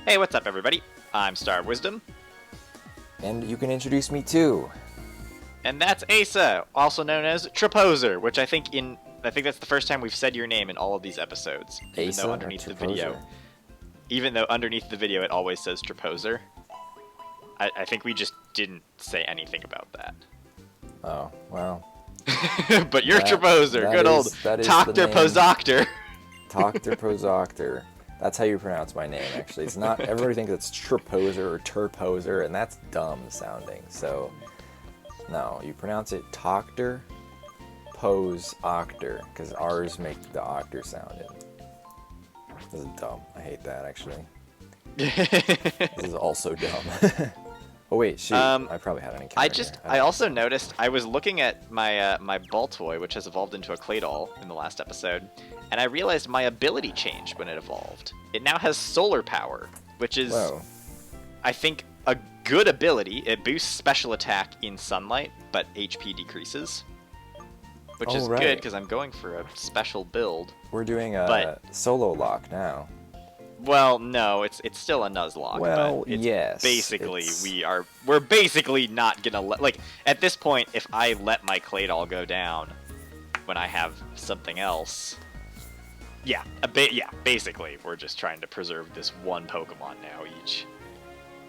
Hey, what's up, everybody? I'm StarofWisdom. And you can introduce me too. And that's Asa, also known as Treposer, which I think that's the first time we've said your name in all of these episodes. Even Asa though underneath or the video, even though underneath the video it always says Treposer. I think we just didn't say anything about that. Oh, well. But you're Treposer, good old Dr. Posoctor. Dr. Posoctor. That's how you pronounce my name, actually. It's not. Everybody thinks it's Treposer or Terposer, and that's dumb sounding. So, no, you pronounce it Dr. Posoctor, because R's make the octor sound. This is dumb. I hate that, actually. This is also dumb. Oh wait, shoot! I probably had an encounter. I also noticed I was looking at my my ball toy, which has evolved into a clay doll in the last episode, and I realized my ability changed when it evolved. It now has solar power, which is, I think, a good ability. It boosts special attack in sunlight, but HP decreases, which is good because I'm going for a special build. We're doing a solo lock now. Well, no, it's still a Nuzlocke. Well, but it's yes. Basically, we're basically not gonna like at this point. If I let my clay doll go down when I have something else, basically we're just trying to preserve this one Pokemon now each.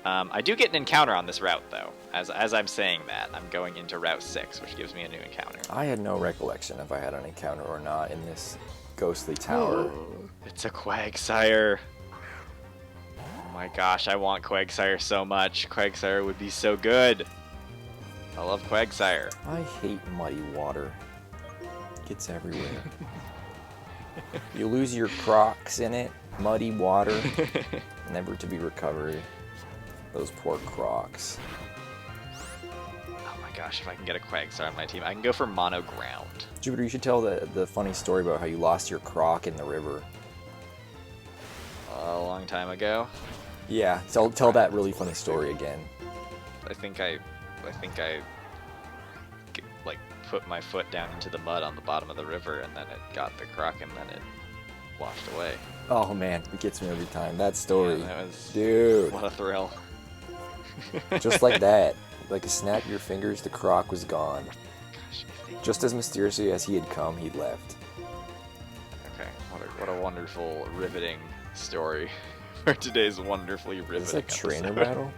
I do get an encounter on this route though. As I'm saying that, I'm going into Route 6, which gives me a new encounter. I had no recollection if I had an encounter or not in this ghostly tower. It's a Quagsire. Oh my gosh, I want Quagsire so much. Quagsire would be so good. I love Quagsire. I hate muddy water. It gets everywhere. You lose your Crocs in it. Muddy water. Never to be recovered. Those poor Crocs. Oh my gosh, if I can get a Quagsire on my team, I can go for Mono Ground. Jupiter, you should tell the funny story about how you lost your Croc in the river. A long time ago. Yeah, tell that really funny story again. I think I like put my foot down into the mud on the bottom of the river, and then it got the Croc, and then it washed away. Oh man, it gets me every time. That story, yeah, that was, dude. What a thrill! Just like that, like a snap of your fingers, the Croc was gone. Gosh, just as mysteriously as he had come, he'd left. Okay, what a wonderful, riveting story for today's wonderfully riveting Is this a trainer episode. battle?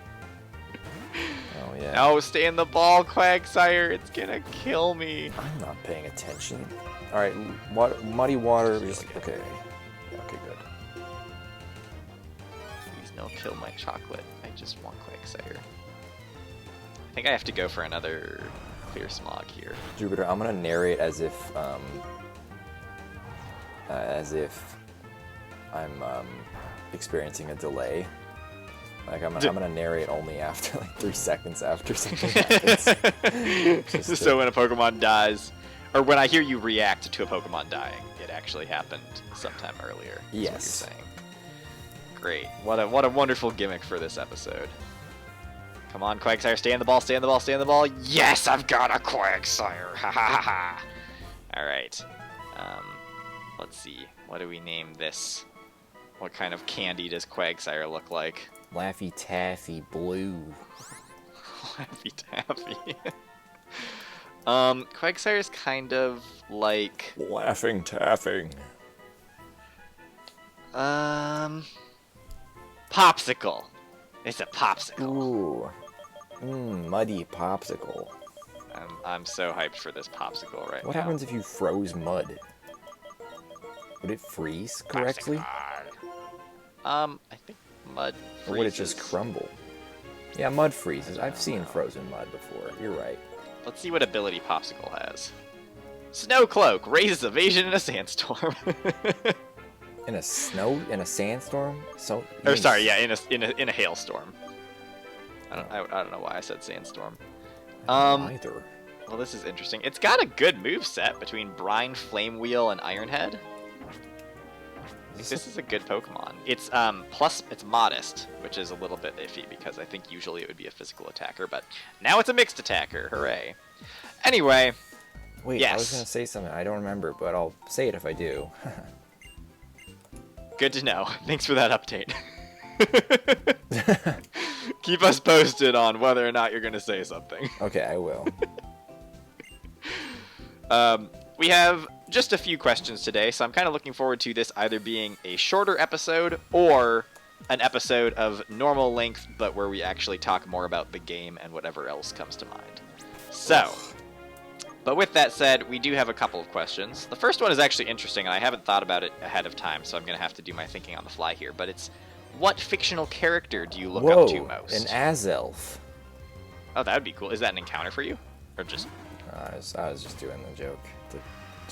Oh yeah. No, stay in the ball, Quagsire. It's gonna kill me. I'm not paying attention. All right, muddy water. Okay. Okay, good. Please don't kill my chocolate. I just want Quagsire. I think I have to go for another clear smog here. Jupiter, I'm gonna narrate as if I'm experiencing a delay. Like I'm gonna narrate only after like 3 seconds after something happens. So when a Pokemon dies, or when I hear you react to a Pokemon dying, it actually happened sometime earlier. Yes. What you're saying. Great. What a wonderful gimmick for this episode. Come on, Quagsire, stay in the ball, stay in the ball, stay in the ball. Yes, I've got a Quagsire. Ha ha ha ha. All right. Let's see. What do we name this? What kind of candy does Quagsire look like? Laffy Taffy Blue. Laffy Taffy. Quagsire's kind of like... Laughing Taffing. Popsicle. It's a popsicle. Ooh. Muddy popsicle. I'm so hyped for this popsicle right now. What happens if you froze mud? Would it freeze correctly? I think mud freezes. Or would it just crumble? Yeah, mud freezes. I've seen frozen mud before. You're right. Let's see what ability Popsicle has. Snow Cloak raises evasion in a sandstorm. In a sandstorm? In a hailstorm. I don't know why I said sandstorm. Either. Well, this is interesting. It's got a good moveset between Brine, Flame Wheel, and Ironhead. This is a good Pokemon. It's plus it's modest, which is a little bit iffy because I think usually it would be a physical attacker, but now it's a mixed attacker. Hooray! Anyway, wait, yes. I was gonna say something. I don't remember, but I'll say it if I do. Good to know. Thanks for that update. Keep us posted on whether or not you're going to say something. Okay, I will. We have just a few questions today, so I'm kind of looking forward to this either being a shorter episode or an episode of normal length, but where we actually talk more about the game and whatever else comes to mind. So, but with that said, we do have a couple of questions. The first one is actually interesting, and I haven't thought about it ahead of time, so I'm going to have to do my thinking on the fly here, but it's, what fictional character do you look up to most? An Azelf. Oh, that would be cool. Is that an encounter for you? Or just... I was just doing the joke. The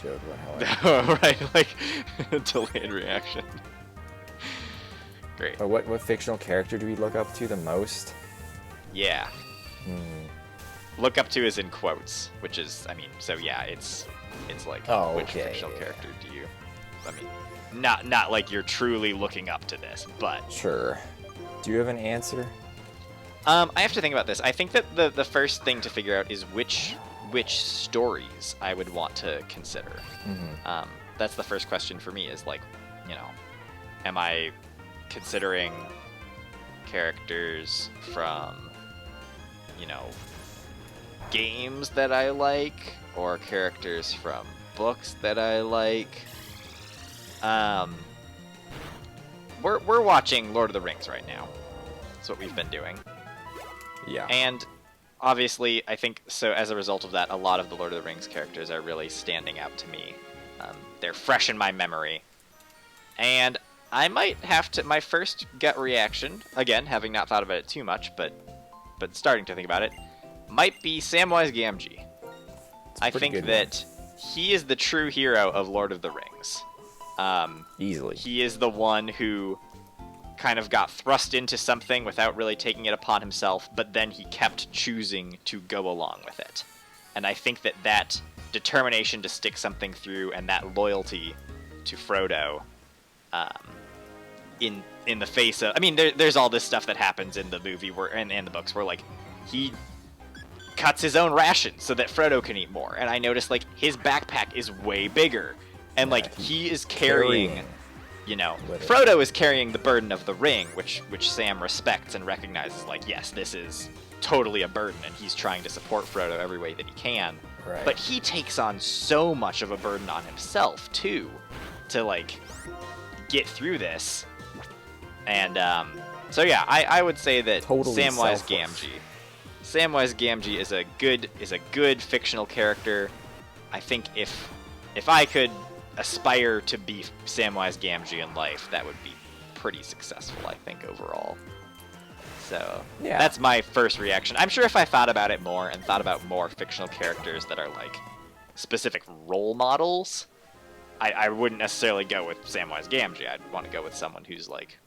joke about how Oh, right, like, delayed reaction. Great. But what fictional character do we look up to the most? Yeah. Look up to is in quotes, which is, I mean, so yeah, it's like, which fictional character do you, I mean, not like you're truly looking up to this, but... Sure. Do you have an answer? I have to think about this. I think that the first thing to figure out is which stories I would want to consider. That's the first question for me, is like, you know, am I considering characters from, you know, games that I like, or characters from books that I like? We're watching Lord of the Rings right now. That's what we've been doing. Yeah. And obviously, I think, so as a result of that, a lot of the Lord of the Rings characters are really standing out to me. They're fresh in my memory. And I might have to, my first gut reaction, again, having not thought about it too much, but starting to think about it, might be Samwise Gamgee. I think that he is the true hero of Lord of the Rings. Easily. He is the one who kind of got thrust into something without really taking it upon himself, but then he kept choosing to go along with it. And I think that determination to stick something through and that loyalty to Frodo, in the face of... I mean, there's all this stuff that happens in the movie and the books where, like, he cuts his own rations so that Frodo can eat more. And I noticed, like, his backpack is way bigger. And, like, he is carrying... You know, Frodo is carrying the burden of the ring, which Sam respects and recognizes, like, yes, this is totally a burden, and he's trying to support Frodo every way that he can. Right. But he takes on so much of a burden on himself, too, to, like, get through this. And, so yeah, I would say that Samwise Gamgee is a good fictional character. I think if I could aspire to be Samwise Gamgee in life, that would be pretty successful, I think, overall. So, yeah, that's my first reaction. I'm sure if I thought about it more and thought about more fictional characters that are, like, specific role models, I wouldn't necessarily go with Samwise Gamgee. I'd want to go with someone who's, like,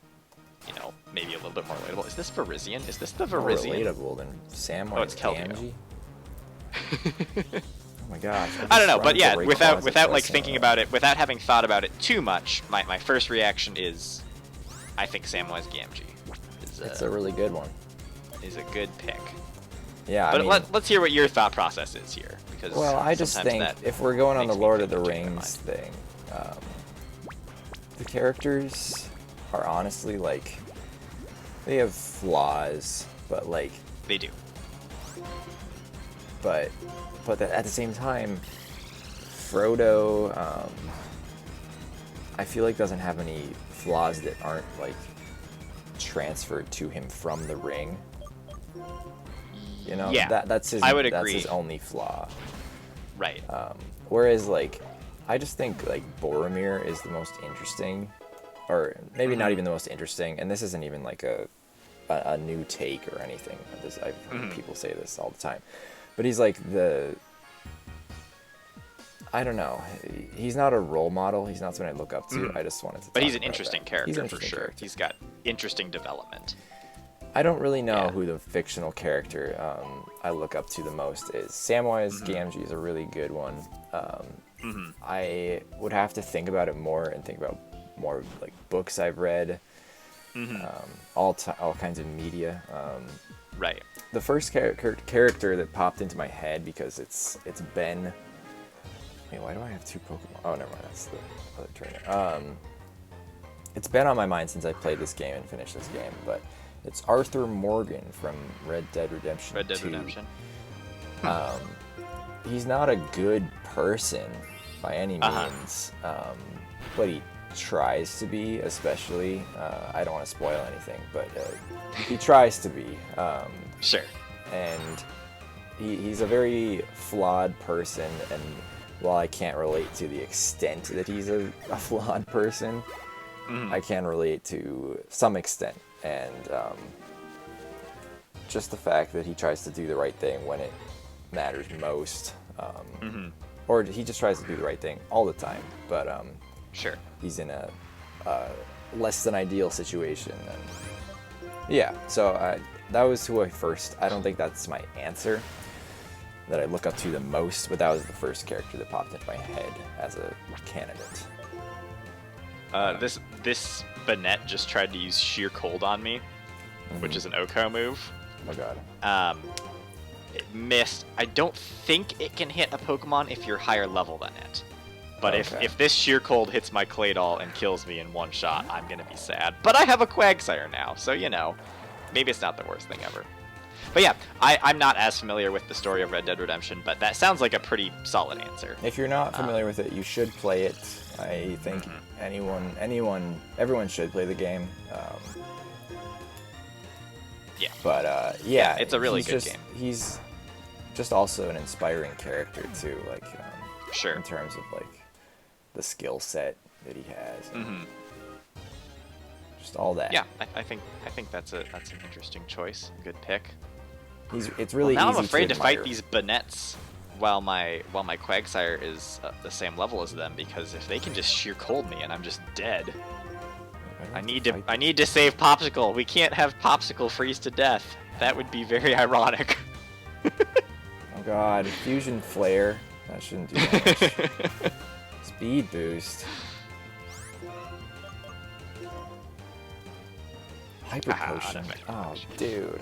you know, maybe a little bit more relatable. Is this Verizian? Is this the Verizian? More relatable than Samwise Gamgee? Oh my gosh. I don't know, but yeah, without like thinking about it, without having thought about it too much, my first reaction is, I think Samwise Gamgee. It's a really good one. Is a good pick. Yeah, but I mean, let's hear what your thought process is here, because well, I just think if we're going on the Lord of the Rings thing, the characters are honestly, like, they have flaws, but, like, they do. But at the same time, Frodo, I feel like doesn't have any flaws that aren't, like, transferred to him from the ring. You know, yeah, that's his. I would agree. That's his only flaw. Right. Whereas, like, I just think, like, Boromir is the most interesting, or maybe not even the most interesting. And this isn't even like a new take or anything. I've heard people say this all the time. But he's like I don't know. He's not a role model. He's not someone I look up to. I just wanted to. But he's an interesting character for sure. He's got interesting development. I don't really know who the fictional character I look up to the most is. Samwise Gamgee is a really good one. I would have to think about it more and think about more, like, books I've read. All kinds of media. Right. The first character that popped into my head, because it's Ben. Wait, why do I have two Pokemon? Oh, never mind. That's the other trainer. It's been on my mind since I played this game and finished this game, but it's Arthur Morgan from Red Dead Redemption 2. Red Dead Redemption. He's not a good person by any means, but he tries to be, especially. I don't want to spoil anything, but he tries to be. Sure. And he's a very flawed person, and while I can't relate to the extent that he's a flawed person, I can relate to some extent. And just the fact that he tries to do the right thing when it matters most, or he just tries to do the right thing all the time, but sure, he's in a less than ideal situation. And yeah, so that was who I don't think that's my answer that I look up to the most, but that was the first character that popped into my head as a candidate. This Banette just tried to use Sheer Cold on me, which is an Oko move. Oh god. It missed. I don't think it can hit a Pokemon if you're higher level than it. But if this Sheer Cold hits my Claydol and kills me in one shot, I'm gonna be sad. But I have a Quagsire now, so you know, maybe it's not the worst thing ever. But yeah, I'm not as familiar with the story of Red Dead Redemption, but that sounds like a pretty solid answer. If you're not familiar with it, you should play it. I think everyone should play the game. Yeah. But yeah, it's a really good game. He's just also an inspiring character too, like sure, in terms of like the skill set that he has. Just all that. Yeah, I think that's an interesting choice. Good pick. It's really now easy I'm afraid to admire. fight these Banettes while my Quagsire is the same level as them, because if they can just Sheer Cold me and I'm just dead. I need to save Popsicle. We can't have Popsicle freeze to death. That would be very ironic. Oh god, Fusion Flare. That shouldn't do much. Speed boost. Hyper Potion. Oh, dude.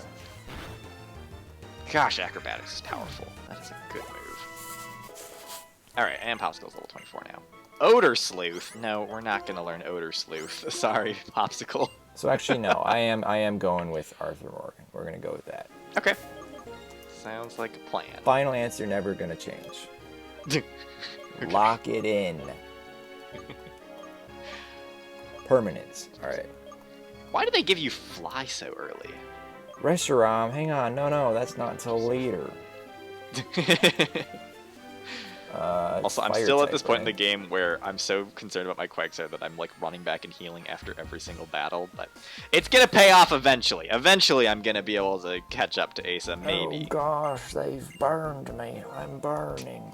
Gosh, Acrobatics is powerful. That is a good move. Alright, and Popsicle's level 24 now. Odor Sleuth. No, we're not going to learn Odor Sleuth. Sorry, Popsicle. So actually, no. I am going with Arthur Morgan. We're going to go with that. Okay. Sounds like a plan. Final answer never going to change. Okay. Lock it in. Permanence. Alright. Why did they give you Fly so early? Reshiram, hang on. No, that's not until later. Also, I'm still at this point in the game where I'm so concerned about my Quagsire that I'm like running back and healing after every single battle, but it's gonna pay off eventually. Eventually, I'm gonna be able to catch up to Asa, maybe. Oh gosh, they've burned me. I'm burning.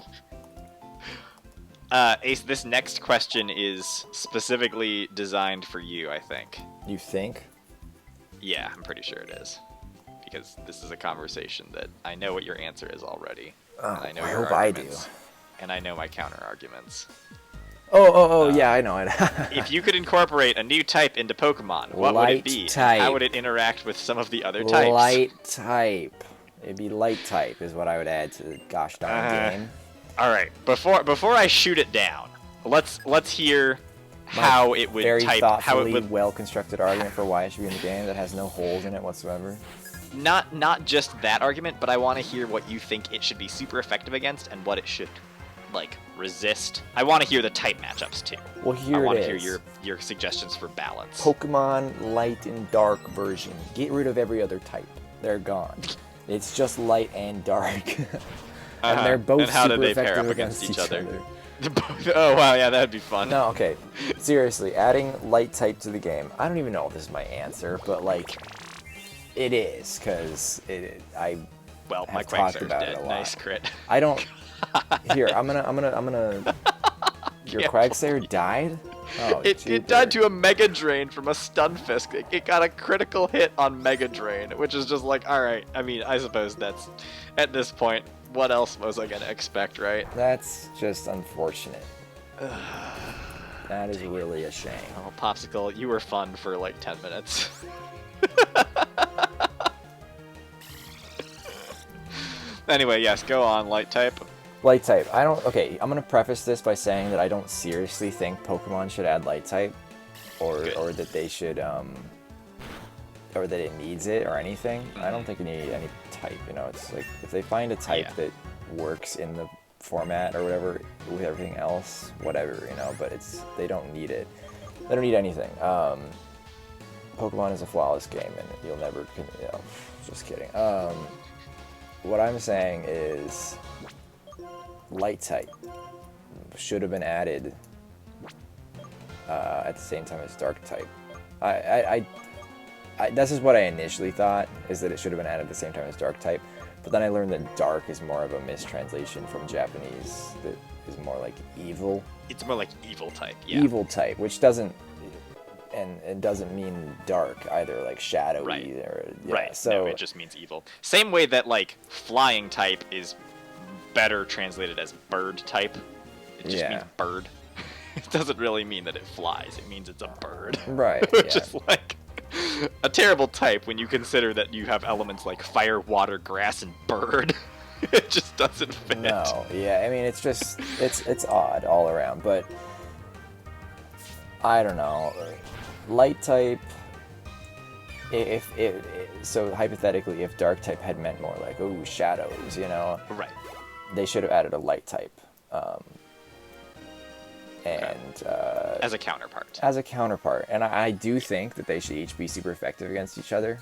Ace, this next question is specifically designed for you, I think. You think? Yeah, I'm pretty sure it is. Because this is a conversation that I know what your answer is already. Oh, and I know I your hope arguments, I do. And I know my counter arguments. Yeah, I know it. If you could incorporate a new type into Pokemon, what would it be? Type. How would it interact with some of the other types? Light type. It'd be light type is what I would add to the gosh darn game. All right, before I shoot it down, let's hear how it would very type. Thoughtfully, how it would well-constructed argument for why it should be in the game that has no holes in it whatsoever. Not just that argument, but I want to hear what you think it should be super effective against and what it should like resist. I want to hear the type matchups too. Well, here I want it to is. hear your suggestions for balance. Pokemon Light and Dark version. Get rid of every other type. They're gone. It's just light and dark. And they're both and how super do they pair effective up against each other. Oh wow, yeah, that'd be fun. No, okay. Seriously, adding light type to the game. I don't even know if this is my answer, but like, it is because Well, my have talked Quagsire's about it dead. a lot. Nice crit. I don't. Here, I'm gonna. Your Yeah. Quagsire died. Oh, It died to a Mega Drain from a Stunfisk. It got a critical hit on Mega Drain, which is just like, alright, I mean, I suppose that's, at this point, what else was I gonna expect, right? That's just unfortunate. That is really a shame. Oh, Popsicle, you were fun for like 10 minutes. Anyway, yes, go on, Light type. Light type. Okay, I'm gonna preface this by saying that I don't seriously think Pokemon should add light type. or that they should or that it needs it or anything. I don't think you need any type. You know, it's like if they find a type that works in the format or whatever with everything else, whatever, you know. But they don't need it. They don't need anything. Pokemon is a flawless game, and you'll never. You know, just kidding. What I'm saying is, light type should have been added at the same time as dark type. This is what I initially thought, is that it should have been added at the same time as dark type, but then I learned that dark is more of a mistranslation from Japanese that is more like evil. It's more like evil type, yeah. Evil type, which doesn't, and it doesn't mean dark either, like shadowy. Right. Or, yeah, right, so, no, it just means evil. Same way that, like, flying type is better translated as bird type. It just means bird. It doesn't really mean that it flies, it means it's a bird. Right, Which is, like, a terrible type when you consider that you have elements like fire, water, grass, and bird. It just doesn't fit. No, yeah, I mean, it's just, it's odd all around, but I don't know. Light type, so hypothetically, if dark type had meant more like, ooh, shadows, you know? Right. They should have added a light type. As a counterpart. As a counterpart. And I do think that they should each be super effective against each other.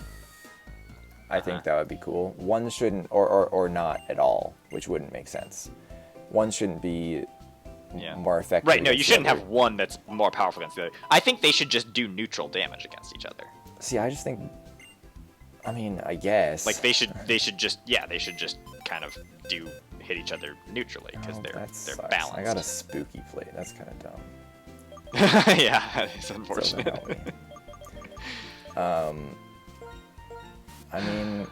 I think that would be cool. One shouldn't, or not at all, which wouldn't make sense. One shouldn't be more effective. Right, no, you shouldn't have one that's more powerful against the other. I think they should just do neutral damage against each other. See, I just think, I mean, I guess. Like, they should just kind of hit each other neutrally, because they're balanced. I got a spooky plate. That's kind of dumb. Yeah, that is unfortunate. I mean,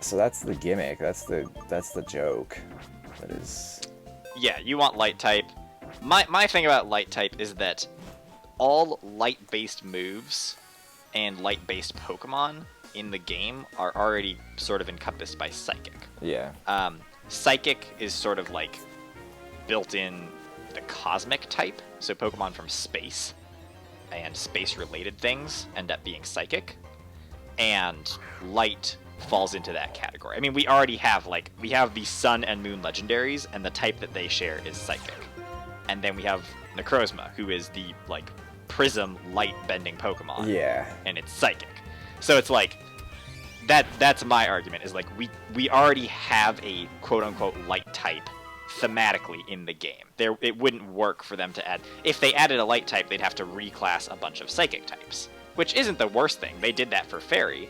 so that's the gimmick. That's the joke. That is. Yeah, you want light type. My thing about light type is that all light-based moves and light-based Pokemon in the game are already sort of encompassed by Psychic. Yeah. Psychic is sort of like built in the cosmic type, so Pokemon from space and space-related things end up being Psychic, and Light falls into that category. I mean, we already have, we have the Sun and Moon legendaries, and the type that they share is Psychic. And then we have Necrozma, who is the, Prism light-bending Pokemon. Yeah. And it's Psychic. So it's that's my argument, is we already have a quote-unquote light type thematically in the game. It wouldn't work for them to add. If they added a light type, they'd have to reclass a bunch of Psychic types, which isn't the worst thing. They did that for Fairy,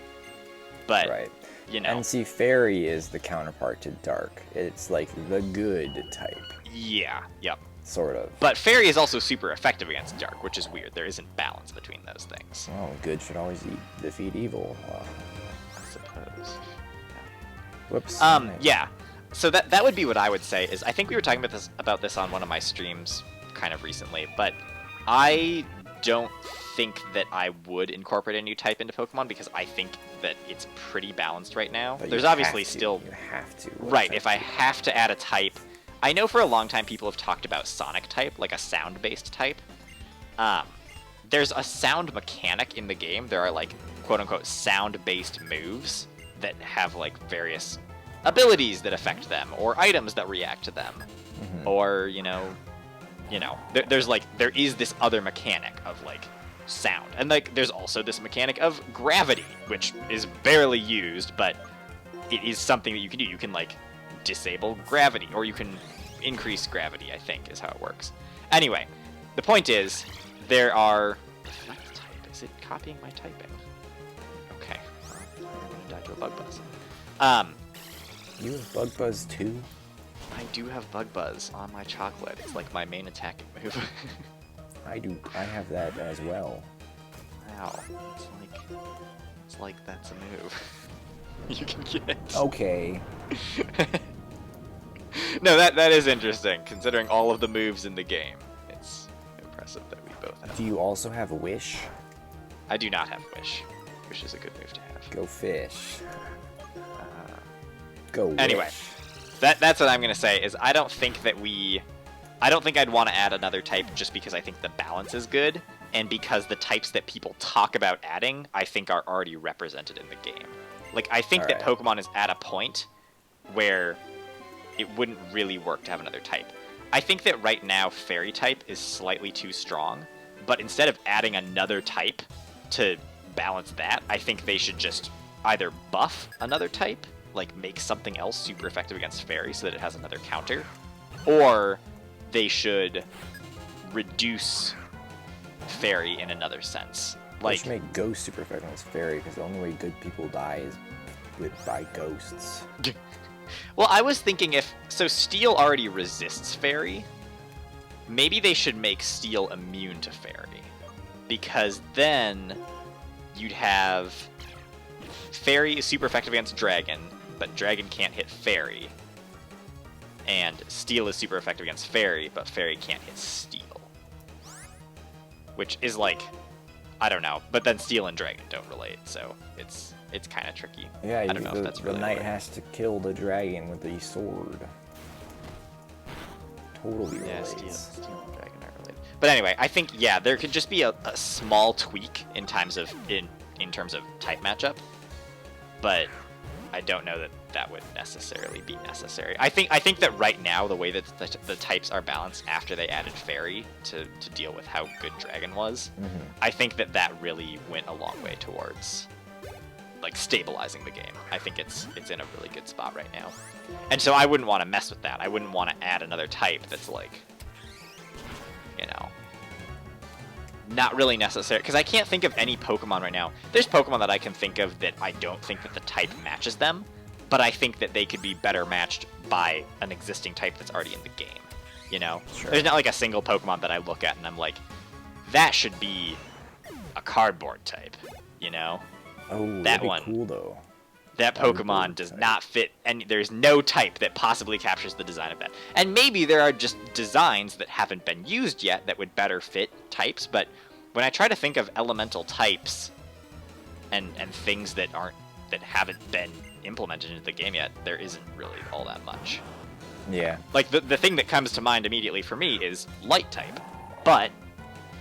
but, right. you know. And see, Fairy is the counterpart to Dark. It's like the good type. Yeah, yep. Sort of. But Fairy is also super effective against Dark, which is weird. There isn't balance between those things. Oh, good should always defeat evil. I suppose. Yeah. Whoops. Yeah. So that would be what I would say, is I think we were talking about this on one of my streams kind of recently, but I don't think that I would incorporate a new type into Pokemon, because I think that it's pretty balanced right now. But there's obviously still... You have to. Right, if I have to add a type... I know for a long time people have talked about Sonic type, like a sound-based type. There's a sound mechanic in the game. There are, quote-unquote sound-based moves that have, various abilities that affect them, or items that react to them. Mm-hmm. Or, there is this other mechanic of, sound. And, there's also this mechanic of gravity, which is barely used, but it is something that you can do. You can, disable gravity, or you can increase gravity, I think, is how it works. Anyway, the point is, there are... Effect type. Is it copying my typing? Okay. I'm gonna die to a bug buzz. You have bug buzz too? I do have bug buzz on my chocolate. It's my main attacking move. I have that as well. Wow. It's like that's a move. You can get. Okay. No, that is interesting, considering all of the moves in the game. It's impressive that we both have. Do you also have a Wish? I do not have Wish. Wish is a good move to have. Go Fish. Go Wish. Anyway, that's what I'm going to say, is I don't think I'd want to add another type just because I think the balance is good. and because the types that people talk about adding, I think are already represented in the game. Like, I think that Pokemon is at a point where it wouldn't really work to have another type. I think that right now Fairy type is slightly too strong, but instead of adding another type to balance that, I think they should just either buff another type, like make something else super effective against Fairy so that it has another counter, or they should reduce Fairy in another sense. Like, should make Ghost super effective against Fairy, because the only way good people die is by ghosts. Well, I was thinking so Steel already resists Fairy, maybe they should make Steel immune to Fairy, because then you'd have Fairy is super effective against Dragon, but Dragon can't hit Fairy, and Steel is super effective against Fairy, but Fairy can't hit Steel. Which is like, I don't know, but then Steel and Dragon don't relate, so it's kind of tricky. Yeah, I don't know if that's really the knight has to kill the dragon with the sword. Totally relates. Yeah, Steel and Dragon are related. But anyway, I think, yeah, there could just be a small tweak in terms of type matchup, but I don't know that that would necessarily be necessary. I think that right now, the way that the types are balanced after they added Fairy to deal with how good Dragon was, I think that really went a long way towards like stabilizing the game. I think it's in a really good spot right now. And so I wouldn't want to mess with that. I wouldn't want to add another type that's like, you know, not really necessary, because I can't think of any Pokemon right now. There's Pokemon that I can think of that I don't think that the type matches them, but I think that they could be better matched by an existing type that's already in the game, you know? Sure. There's not like a single Pokemon that I look at and I'm like, that should be a cardboard type, you know? Oh, that that'd one. Be cool though. That Pokemon does not fit, and there's no type that possibly captures the design of that. And maybe there are just designs that haven't been used yet that would better fit types, but when I try to think of elemental types and things that haven't been implemented into the game yet, there isn't really all that much. Yeah. Like, the thing that comes to mind immediately for me is Light type. But,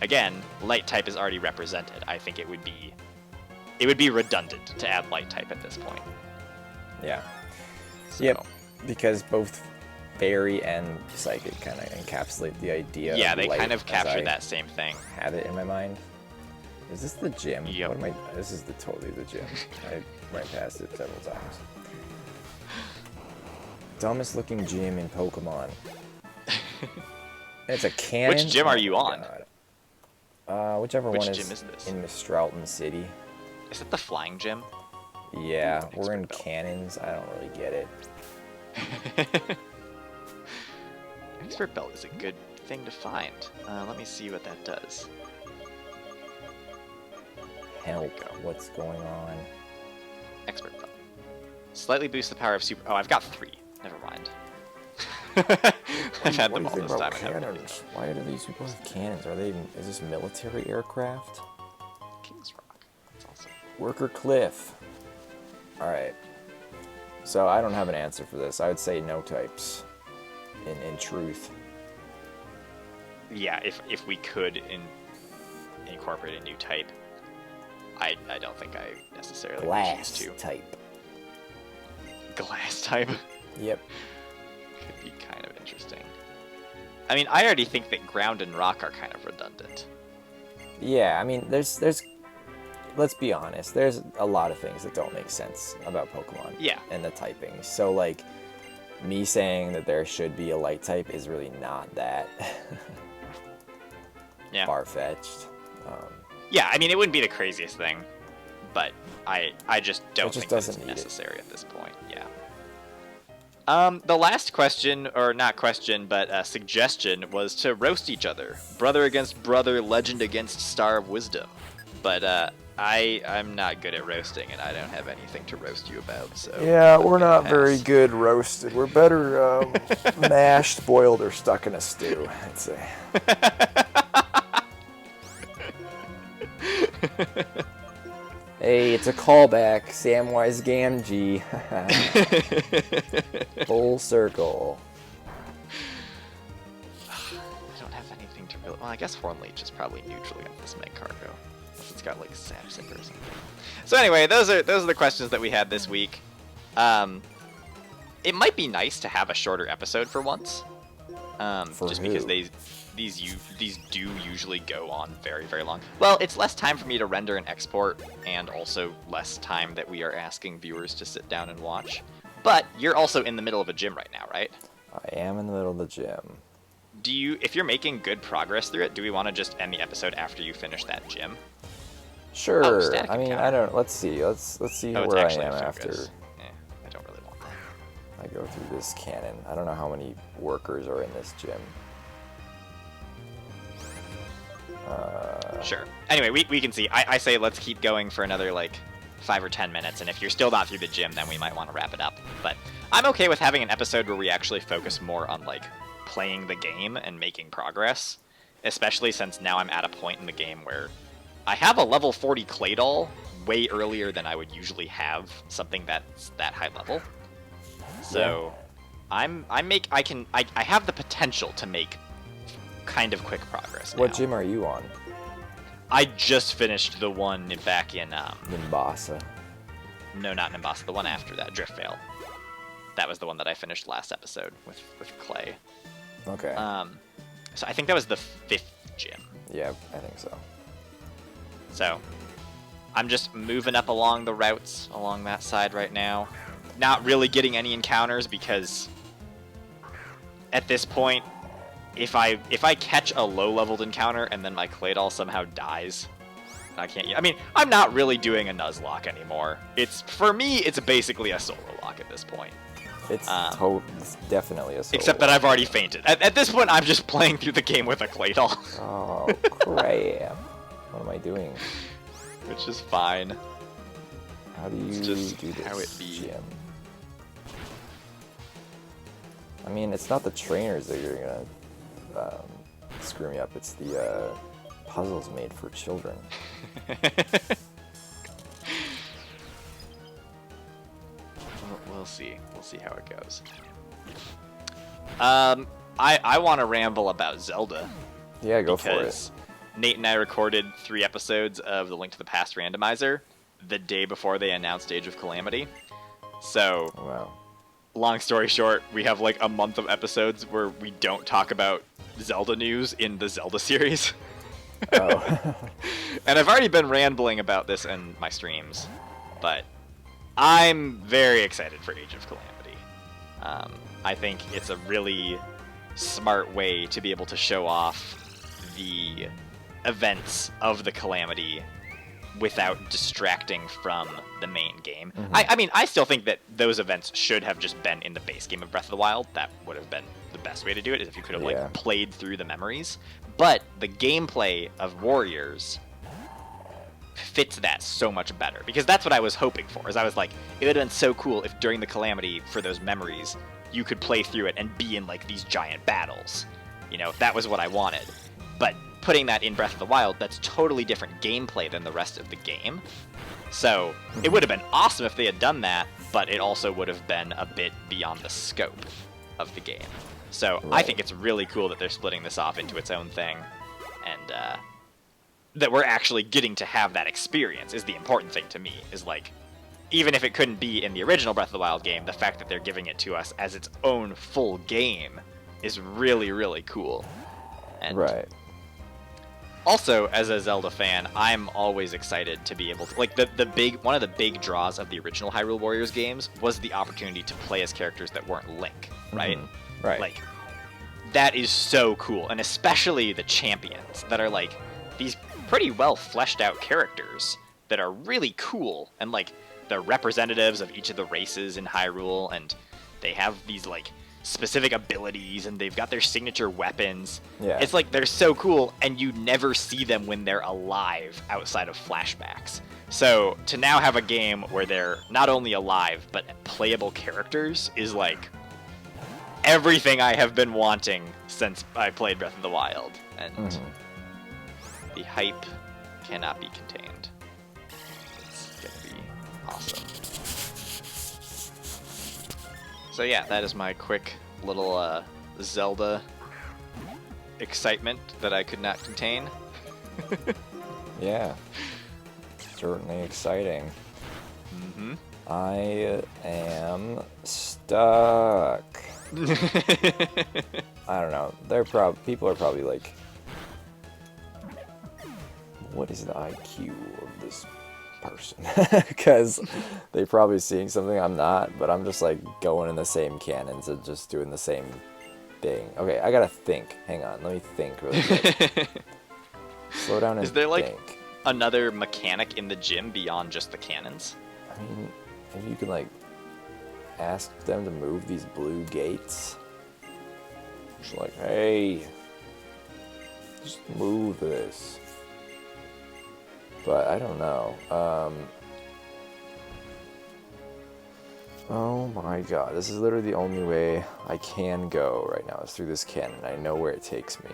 again, Light type is already represented. I think it would be redundant to add Light type at this point. Yeah. So, yep. Because both Fairy and Psychic kind of encapsulate the idea. Yeah, of they light kind of capture as I that same thing. Have it in my mind. Is this the gym? Yep. What am I? This is totally the gym. I went past it several times. Dumbest looking gym in Pokemon. It's a cannon. Which gym are you on? Whichever Which one gym is this? in Mistralton City. Is it the flying gym? Yeah, Expert we're in Belt. cannons. I don't really get it. Expert Belt is a good thing to find. Let me see what that does. Help. What's going on? Expert Belt. Slightly boost the power of super... Oh, I've got 3. Never mind. I've had them all this time. Cannons? Why do these people have cannons? Is this military aircraft? King's Rock. That's awesome. Worker Cliff. Alright. So I don't have an answer for this. I would say no types. In truth. Yeah, if we could incorporate a new type, I don't think I necessarily Glass choose to. type. Glass type Yep. could be kind of interesting. I mean, I already think that ground and rock are kind of redundant. Yeah, I mean, there's let's be honest, there's a lot of things that don't make sense about Pokemon. Yeah. And the typing. So, like, me saying that there should be a light type is really not that Yeah. far-fetched. Yeah, I mean, it wouldn't be the craziest thing, but I just don't think doesn't it's need it. necessary at this point. Yeah. The last question, or not question, but suggestion was to roast each other. Brother against brother, legend against Star of Wisdom. But I'm not good at roasting, and I don't have anything to roast you about. So Yeah, I'm we're gonna not pass. very good roasted. We're better mashed, boiled, or stuck in a stew, I'd say. Hey, it's a callback. Samwise Gamgee. Full circle. I don't have anything to really... Well, I guess Hornleech is probably neutral against this Meg Cargo. It's got like Sap Sipper or something. So anyway, those are the questions that we had this week. It might be nice to have a shorter episode for once. Just because these do usually go on very, very long. Well, it's less time for me to render and export, and also less time that we are asking viewers to sit down and watch. But you're also in the middle of a gym right now, right? I am in the middle of the gym. If you're making good progress through it, do we want to just end the episode after you finish that gym? Sure. Static I mean, encounter. I don't. Let's see. Let's see Oh, it's where I actually am a after focus. I don't really want that. I go through this cannon. I don't know how many workers are in this gym. Sure. Anyway, we can see. I say let's keep going for another, like, 5 or 10 minutes, and if you're still not through the gym, then we might want to wrap it up. But I'm okay with having an episode where we actually focus more on, like, playing the game and making progress, especially since now I'm at a point in the game where I have a level 40 Claydol way earlier than I would usually have something that's that high level. So I have the potential to make kind of quick progress now. What gym are you on? I just finished the one back in Nimbasa. No, not Nimbasa, the one after that, Driftveil. That was the one that I finished last episode with Clay. Okay. So I think that was the 5th gym. Yeah, I think so. So I'm just moving up along the routes along that side right now. Not really getting any encounters because at this point, if I catch a low-leveled encounter and then my Claydol somehow dies, I can't. I mean, I'm not really doing a Nuzlocke anymore. For me, it's basically a solo lock at this point. It's definitely a solo. Except that I've already fainted. At this point, I'm just playing through the game with a Claydol. Oh crap! What am I doing? Which is fine. How do you do this how it be. gym? I mean, it's not the trainers that are gonna screw me up. It's the puzzles made for children. We'll see. We'll see how it goes. I want to ramble about Zelda. Yeah, go for it. Because Nate and I recorded 3 episodes of the Link to the Past randomizer the day before they announced Age of Calamity. So, Wow. long story short, we have like a month of episodes where we don't talk about Zelda news in the Zelda series. Oh. And I've already been rambling about this in my streams, but I'm very excited for Age of Calamity. I think it's a really smart way to be able to show off the events of the Calamity without distracting from the main game. Mm-hmm. I mean, I still think that those events should have just been in the base game of Breath of the Wild. That would have been the best way to do it, is if you could have like played through the memories. But the gameplay of Warriors fits that so much better, because that's what I was hoping for. Is I was like, it would have been so cool if during the Calamity, for those memories, you could play through it and be in like these giant battles. You know, that was what I wanted. But putting that in Breath of the Wild, that's totally different gameplay than the rest of the game. So it would have been awesome if they had done that, but it also would have been a bit beyond the scope of the game. So I think it's really cool that they're splitting this off into its own thing, and that we're actually getting to have that experience is the important thing to me. Is like, even if it couldn't be in the original Breath of the Wild game, the fact that they're giving it to us as its own full game is really, really cool. And also, as a Zelda fan, I'm always excited to be able to, like, one of the big draws of the original Hyrule Warriors games was the opportunity to play as characters that weren't Link, right? Mm-hmm. Right. Like, that is so cool, and especially the champions that are like these pretty well fleshed out characters that are really cool, and like they're representatives of each of the races in Hyrule, and they have these like specific abilities, and they've got their signature weapons. Yeah. It's like they're so cool, and you never see them when they're alive outside of flashbacks. So to now have a game where they're not only alive but playable characters is like everything I have been wanting since I played Breath of the Wild, and the hype cannot be contained. It's gonna be awesome. So yeah, that is my quick little Zelda excitement that I could not contain. Yeah. Certainly exciting. Mm-hmm. I am stuck. I don't know. People are probably like, what is the IQ of this person? Because they're probably seeing something I'm not, but I'm just like going in the same cannons and just doing the same thing. Okay, I gotta think. Hang on, let me think really quick. Slow down and Is there like think. another mechanic in the gym beyond just the cannons? I mean, maybe you can like ask them to move these blue gates. Just like, hey, just move this. But I don't know. Oh my god, this is literally the only way I can go right now is through this cannon. I know where it takes me.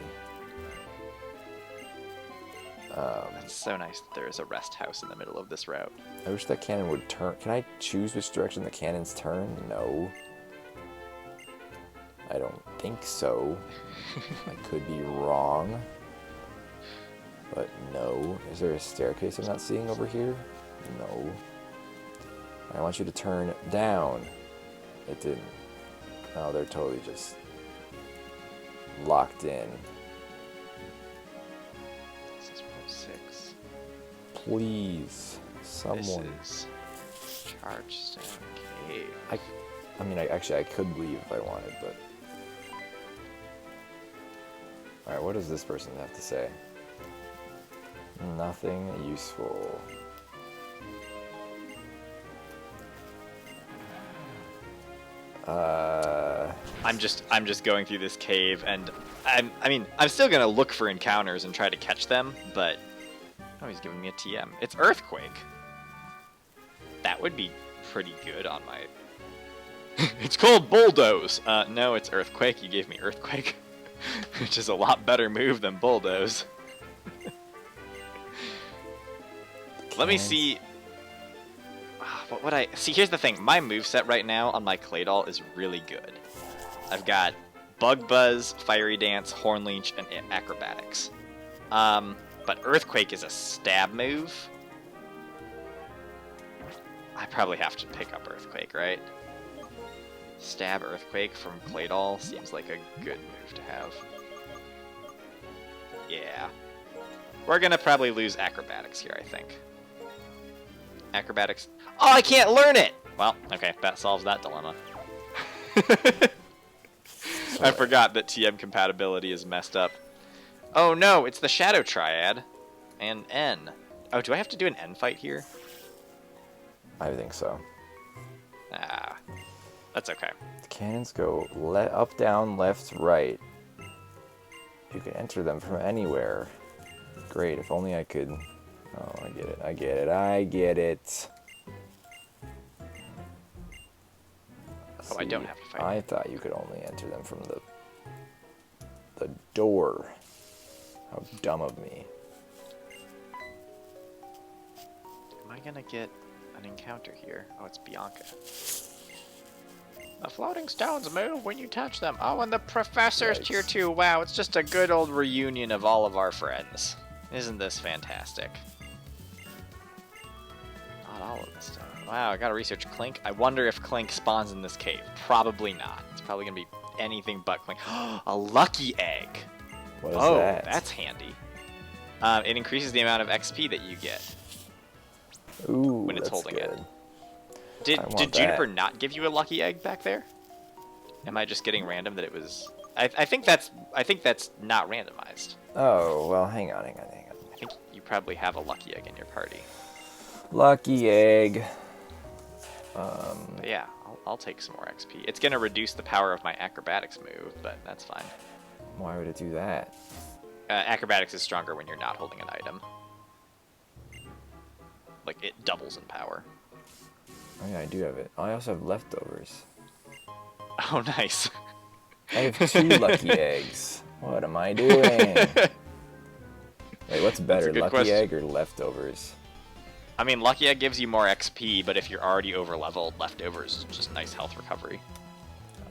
It's so nice that there is a rest house in the middle of this route. I wish that cannon would turn. Can I choose which direction the cannons turn? No. I don't think so. I could be wrong. But no. Is there a staircase I'm not seeing over here? No. I want you to turn down. It didn't. Oh, they're totally just locked in. This is row 6. Please, someone. This is Chargestone Cave. I mean, I could leave if I wanted, but. Alright, what does this person have to say? Nothing useful. I'm just going through this cave, and I'm still gonna look for encounters and try to catch them, but oh, he's giving me a TM. It's Earthquake. That would be pretty good on my. It's called Bulldoze. No, it's Earthquake. You gave me Earthquake, which is a lot better move than Bulldoze. Let me see. What would I see? Here's the thing. My moveset right now on my Claydol is really good. I've got Bug Buzz, Fiery Dance, Horn Leech, and Acrobatics. But Earthquake is a stab move. I probably have to pick up Earthquake, right? Stab Earthquake from Claydol seems like a good move to have. Yeah. We're gonna probably lose Acrobatics here, I think. Acrobatics. Oh, I can't learn it! Well, okay, that solves that dilemma. I forgot that TM compatibility is messed up. Oh no, it's the Shadow Triad. And N. Oh, do I have to do an N fight here? I think so. Ah, that's okay. The cannons go up, down, left, right. You can enter them from anywhere. Great, if only I could... Oh, I get it, I get it, I get it. Oh, I don't have to fight. I thought you could only enter them from the door. How dumb of me. Am I gonna get an encounter here? Oh, it's Bianca. The floating stones move when you touch them. Oh, and the professor's tier 2. Wow, it's just a good old reunion of all of our friends. Isn't this fantastic? Not all of this stuff. Wow, I gotta research Clink. I wonder if Clink spawns in this cave. Probably not. It's probably gonna be anything but Clink. A lucky egg! What is that? That's handy. It increases the amount of XP that you get. Ooh, when it's that's holding good. it. Did Juniper not give you a lucky egg back there? Am I just getting random that it was... I think that's not randomized. Oh, well, hang on. I think you probably have a lucky egg in your party. Lucky egg. But yeah, I'll take some more XP. It's gonna reduce the power of my acrobatics move, but that's fine. Why would it do that? Acrobatics is stronger when you're not holding an item. Like, it doubles in power. Oh yeah, I do have it. I also have leftovers. Oh, nice. I have 2 lucky eggs. What am I doing? Wait, what's better, lucky question. egg or leftovers? I mean, lucky egg gives you more XP, but if you're already over-leveled, leftovers is just nice health recovery.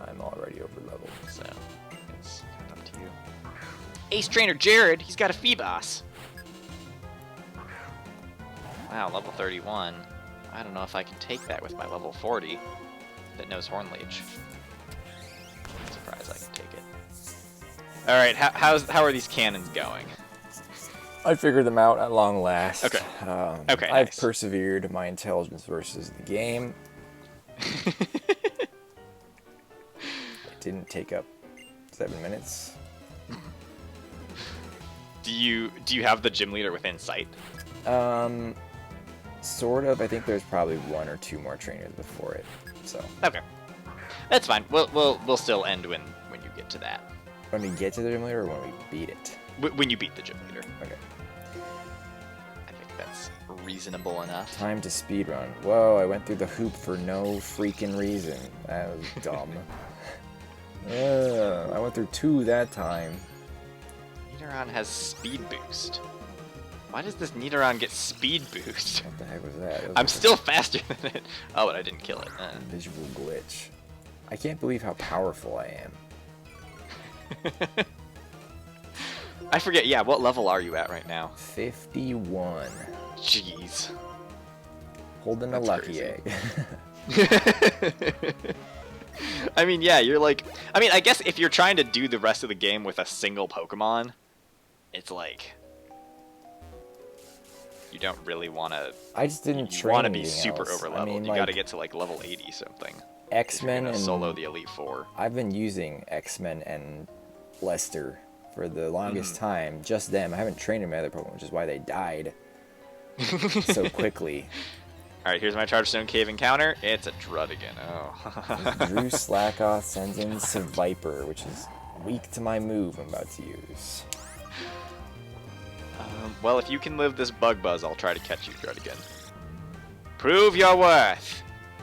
I'm already over leveled. So, it's up to you. Ace Trainer Jared, he's got a Feebas. Wow, level 31. I don't know if I can take that with my level 40 that knows Horn Leech. I'm surprised I can take it. Alright, how are these cannons going? I figured them out at long last. Okay. Okay, I've nice. persevered my intelligence versus the game. It didn't take up 7 minutes. Do you have the gym leader within sight? Sort of. I think there's probably 1 or 2 more trainers before it. So Okay. That's fine. We'll still end when you get to that. when we get to the gym leader, or when we beat it? When you beat the gym leader. Okay. I think that's reasonable enough. Time to speedrun. Whoa, I went through the hoop for no freaking reason. That was dumb. I went through 2 that time. Nidoran has speed boost. Why does this Nidoran get speed boost? What the heck was that? That was I'm like still faster than it. Oh, but I didn't kill it. a visual glitch. I can't believe how powerful I am. I forget, yeah, what level are you at right now? 51. Jeez. Holding a That's lucky crazy. egg. I mean, yeah, you're like... I mean, I guess if you're trying to do the rest of the game with a single Pokemon, it's like... You don't really want to... I just didn't You train want to be anything super else. over-leveled. I mean, You like, gotta get to, like, level 80 something. X-Men You're gonna and... solo the Elite Four. I've been using X-Men and Lester for the longest time. Just them. I haven't trained my other Pokemon, which is why they died so quickly. Alright, here's my Chargestone Cave encounter. It's a Druddigon. Oh. Drew Slackoth sends in Viper, which is weak to my move I'm about to use. Well, if you can live this Bug Buzz, I'll try to catch you, Druddigon. Prove your worth!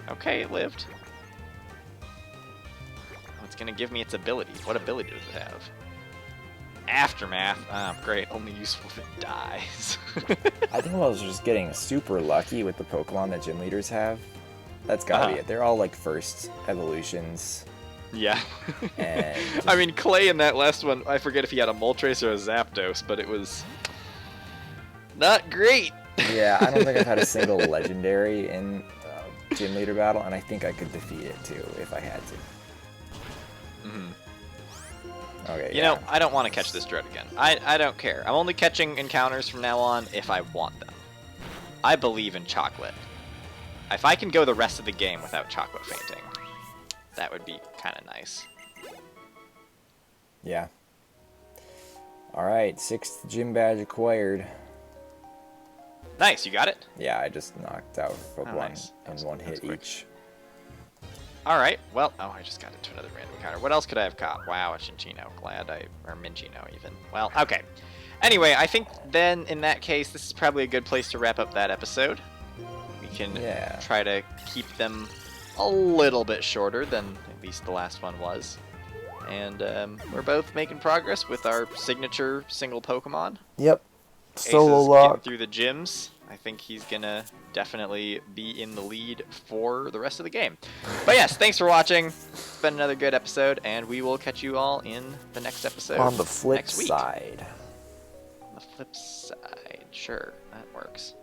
Okay, it lived. Oh, it's gonna give me its ability. What ability does it have? Aftermath. Ah, great. Only useful if it dies. I think I was just getting super lucky with the Pokemon that gym leaders have. That's gotta be it. They're all like first evolutions. Yeah. And I mean, Clay in that last one, I forget if he had a Moltres or a Zapdos, but it was not great. yeah, I don't think I've had a single legendary in gym leader battle, and I think I could defeat it too if I had to. Okay, You know, I don't want to catch this Druddigon. I don't care. I'm only catching encounters from now on if I want them. I believe in chocolate. If I can go the rest of the game without chocolate fainting, that would be kind of nice. Yeah. Alright, 6th gym badge acquired. Nice, you got it? Yeah, I just knocked out Pokemon nice. in one hit quick. each. Alright, well, oh, I just got into another random encounter. What else could I have caught? Wow, a Cinccino. Or Minccino even. Well, okay. Anyway, I think then, in that case, this is probably a good place to wrap up that episode. We can try to keep them a little bit shorter than at least the last one was. And we're both making progress with our signature single Pokemon. Yep. Ace Solo is lock. getting through the gyms. I think he's gonna definitely be in the lead for the rest of the game. But yes, thanks for watching. It's been another good episode, and we will catch you all in the next episode. On the flip next week. side. On the flip side, sure, that works.